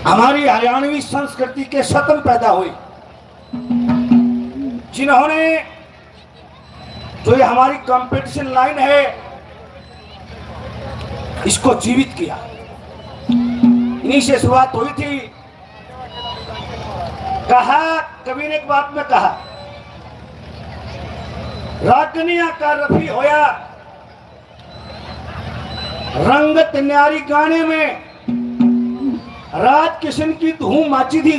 हमारी हरियाणवी संस्कृति के सतन पैदा हुए, जिन्होंने जो ये हमारी कंपटीशन लाइन है इसको जीवित किया। इन्हीं से शुरुआत हुई थी। कहा कवि ने एक बात में कहा, रागनिया का रफी होया रंगत न्यारी गाने में, राज किशन की धूम मची थी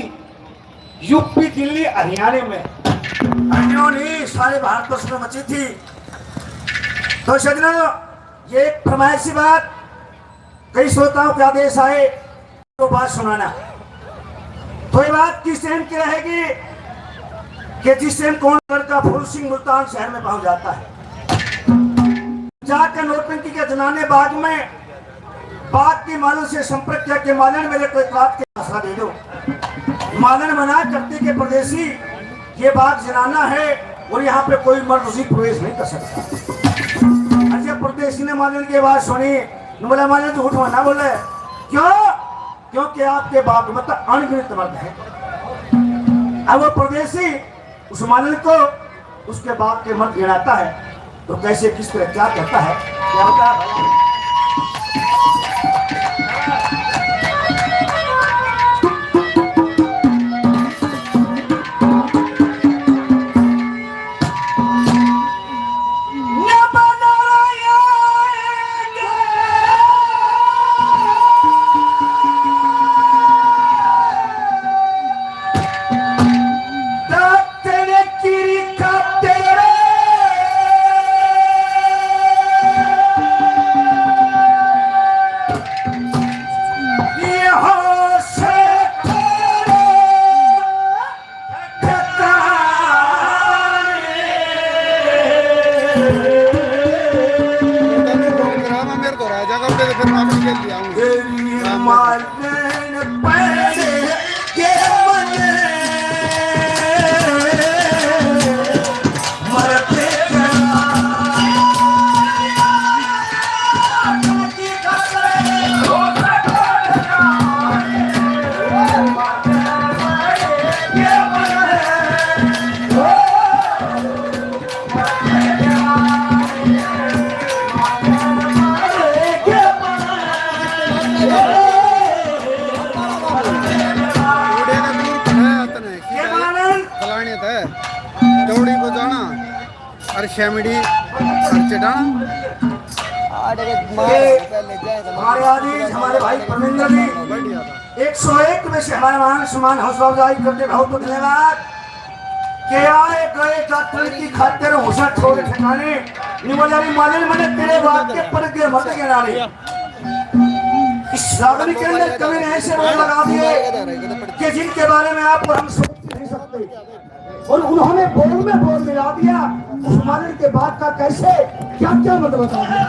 यूपी दिल्ली हरियाणा में, अन्यों ने सारे भारतवर्ष में मची थी। तो सजनों, ये एक फरमाइशी बात कई श्रोताओं के आदेश आए तो बात सुनाना। तो ये बात किस टाइम की रहेगी कि जिस टाइम कौन लड़का फूल सिंह मुल्तान शहर में पहुंच जाता है, जाकर नौटंकी के जनाने बाग में बाग की मालन से संपर्क किया कि मालन मेरे को एक रात के आसरा दे दो। मालन मना करती के परदेसी ये बाग जनाना है और यहाँ पे कोई मर्द उसी प्रवेश नहीं कर सकता। अच्छा, परदेसी ने मालन की बात सुनी, बोला मालन झूठ ना बोले, क्यों? क्योंकि आपके बाग में तो अनगिनत मर्द है। अब वो परदेसी उस मालन को उसके बाग के मर्द गिनाता है, तो कैसे किस तरह क्या कहता है, क्या होता है? शेमड़ी हमारे आदि हमारे भाई परमिंदर जी 101 में से हमारे मान सम्मान हौसला अफजाई करते बहुत बहुत धन्यवाद। के आए गए जात्रा की खातिर हौसला छोड़ ठिकाने निमोजारी मालिन मैंने तेरे बात के पर के मत के नारे इस रागनी के अंदर कवि ने ऐसे बोल लगा दिए कि जिनके बारे में आप और हम सोच नहीं सकते, और उन्होंने बोल में मिला दिया। उस मालिन के बात का कैसे क्या क्या मतलब बता दिया।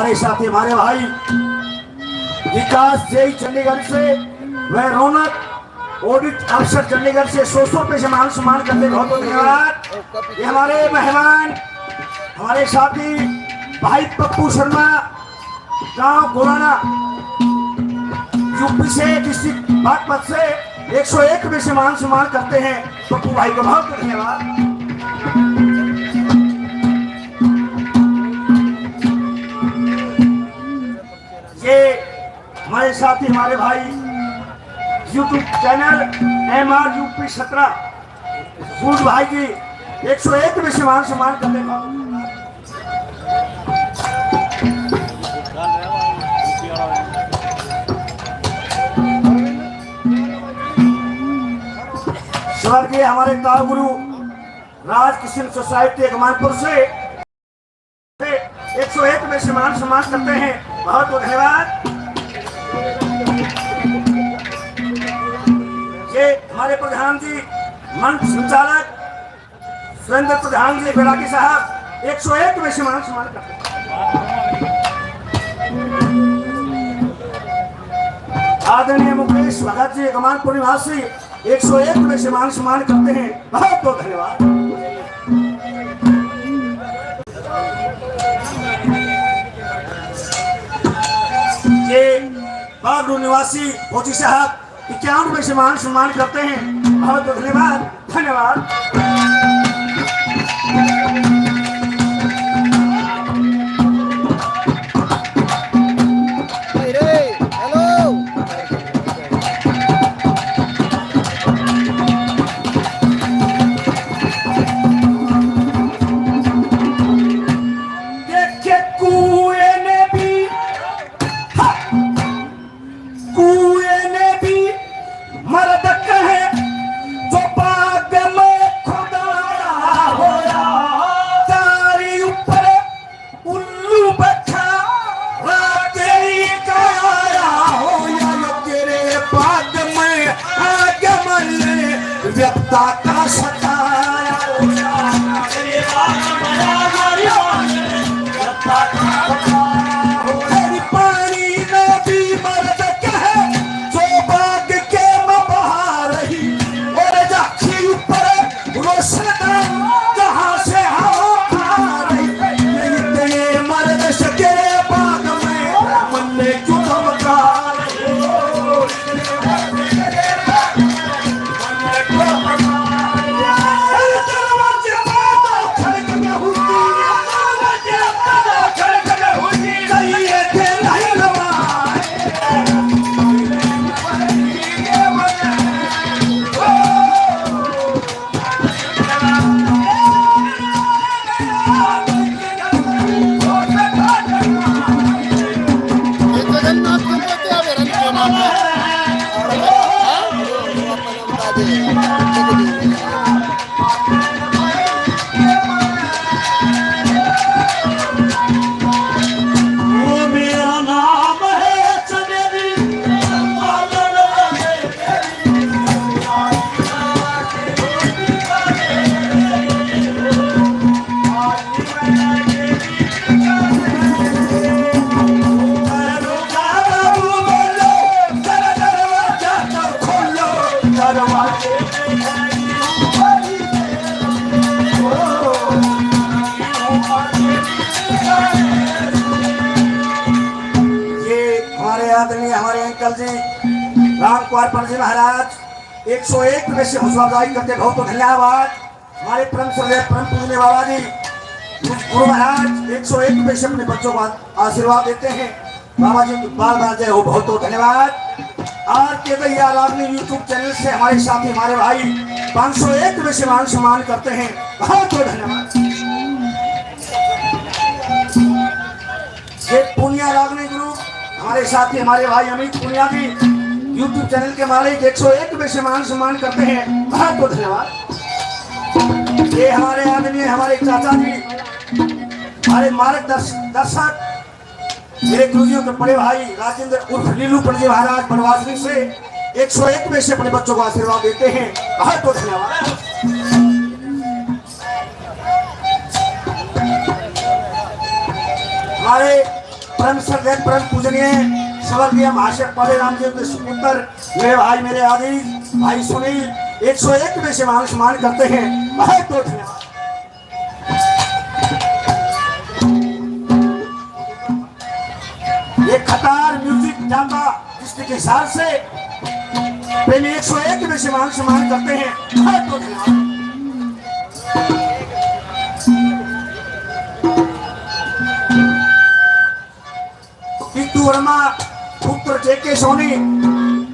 हमारे साथी हमारे भाई विकास जय चंडीगढ़ से, वह रौनक ऑडिट अफसर चंडीगढ़ से 100 रुपये से मान सम्मान करते बहुत बहुत धन्यवाद। ये हमारे मेहमान हमारे साथी भाई पप्पू शर्मा गांव गोराना यूपी से डिस्ट्रिक्ट बागपत से 101 रुपये से मान सम्मान करते हैं। पप्पू भाई को बहुत बहुत धन्यवाद। ये हमारे साथी हमारे भाई YouTube channel MR UP 17 food भाई जी 101 रुपये से मान सम्मान करते हैं। स्वर्गीय हमारे तागुरु राज किशन सोसाइटी अगमानपुर से 101 रुपये से मान सम्मान करते हैं। बहुत बहुत धन्यवाद। ये हमारे प्रधान जी मंच संचालक सुरेंद्र प्रधान जी बैरागी साहब 101 रुपये से मान सम्मान करते हैं। आदरणीय मुकेश भगत जी अगमानपुर निवासी 101 रुपये से मान सम्मान करते हैं। बहुत बहुत धन्यवाद। ये बागरू निवासी भोजी साहब 51 रुपये से मान सम्मान करते हैं। बहुत बहुत धन्यवाद। धन्यवाद। हमारे अंकल जी राम कुमार पंत जी महाराज 101 रुपये से हौसला अफजाई करते बहुत बहुत धन्यवाद। हमारे परम श्रद्धेय परम पूजनीय बाबा जी गुरु महाराज 101 रुपये से अपने बच्चों को आशीर्वाद देते हैं। बाबा जी बाल बाल जय हो। बहुत बहुत धन्यवाद। आर के दैया रागनी यूट्यूब चैनल से हमारे साथी हमारे भाई 501 रुपये से मान सम्मान करते हैं। बहुत बहुत धन्यवाद। ये पूनिया रागनी गुरु हमारे साथी हमारे भाई अमित पुनिया जी यूट्यूब चैनल के मालिक 101 रुपये से मान सम्मान करते हैं। बहुत बहुत धन्यवाद। ये हमारे आदरणीय हमारे चाचा जी हमारे मार्गदर्शक मेरे गुरुजियों के बड़े भाई राजेंद्र उर्फ लीलू पंडित जी महाराज बनवासनी से 101 रुपये से अपने बच्चों को आशीर्वाद देते हैं। बहुत बहुत धन्यवाद। हमारे परम श्रद्धेय परम पूजनीय स्वर्गीय महाशय पाले राम जी के सुपुत्र मेरे भाई मेरे आदि भाई सुनील 101 में से मान सम्मान करते हैं। बहुत बहुत धन्यवाद। ये खतार म्यूजिक जाता डिस्ट्रिक्ट के हिसाब से प्रेमी 101 में से मान सम्मान करते हैं। बहुत बहुत धन्यवाद। वर्मा पुत्र जेके सोनी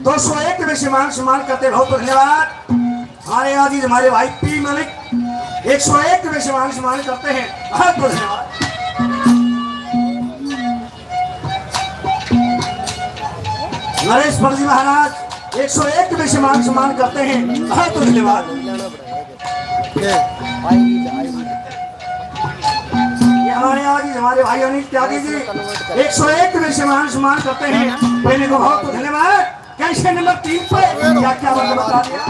201 में से मान सम्मान करते बहुत धन्यवाद। हमारे आजीज हमारे भाई पी मलिक 101 में से मान सम्मान करते हैं। बहुत बहुत धन्यवाद। नरेश फर्जी महाराज 101 में से मान सम्मान करते हैं। बहुत बहुत धन्यवाद। हमारे आजीज हमारे भाई अनिल त्यागी जी 101 में से मान सम्मान करते हैं। पहले को बहुत धन्यवाद। कैसे नंबर 3 पर क्या क्या बता दिया।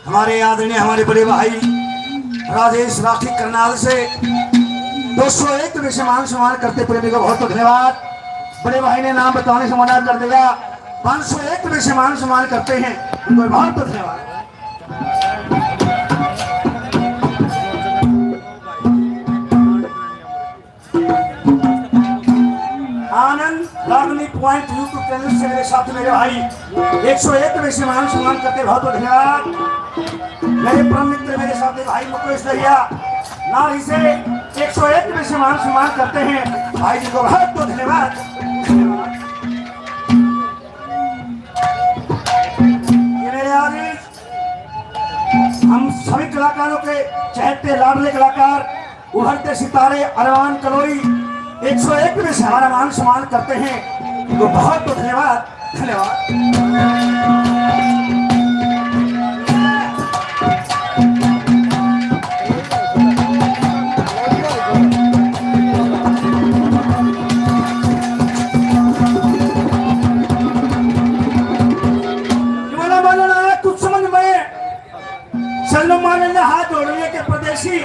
हमारे आदरणीय हमारे बड़े भाई राजेश राठी करनाल से 201 में से मान सम्मान करते प्रेमी को बहुत धन्यवाद। बड़े भाई ने नाम बताने से मना कर दिया। 501 में से मान सम्मान करते हैं, उनको बहुत धन्यवाद। आनंद रागनी पॉइंट यूट्यूब चैनल से मेरे साथ मेरे भाई 101 में से मान सम्मान करते बहुत बहुत धन्यवाद। मेरे परम मित्र मेरे साथ भाई मुकेश दरिया नारी से 101 में से मान सम्मान करते हैं। भाई जी को बहुत बहुत धन्यवाद। ये मेरे आदमी हम सभी कलाकारों के चहते लाडले कलाकार उभरते सितारे अरमान कलोई 101 में से हमारा मान सम्मान करते हैं। इनको बहुत बहुत धन्यवाद। धन्यवाद। हाथ जोड़ने के प्रदेशी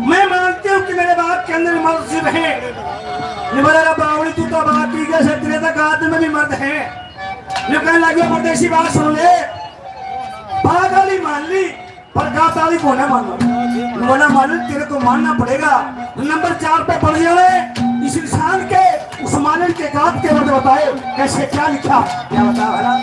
मैं मानती हूँ कि मेरे बाप के अंदर मर्द सिर्फ है। निबरा बावड़ी तू तो बाकी के क्षत्रिय तक आदमी में भी मर्द है। लेकिन लगे परदेशी बात सुन ले, बात वाली मान ली पर गाताली को ना मानो, बोला मालूम तेरे को मानना पड़ेगा। नंबर 4 पे पढ़ जाए इस इंसान के उस मानन के गात के वर्ड बताए कैसे क्या लिखा, क्या बताओ है ना।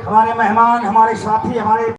हमारे मेहमान, हमारे साथी, हमारे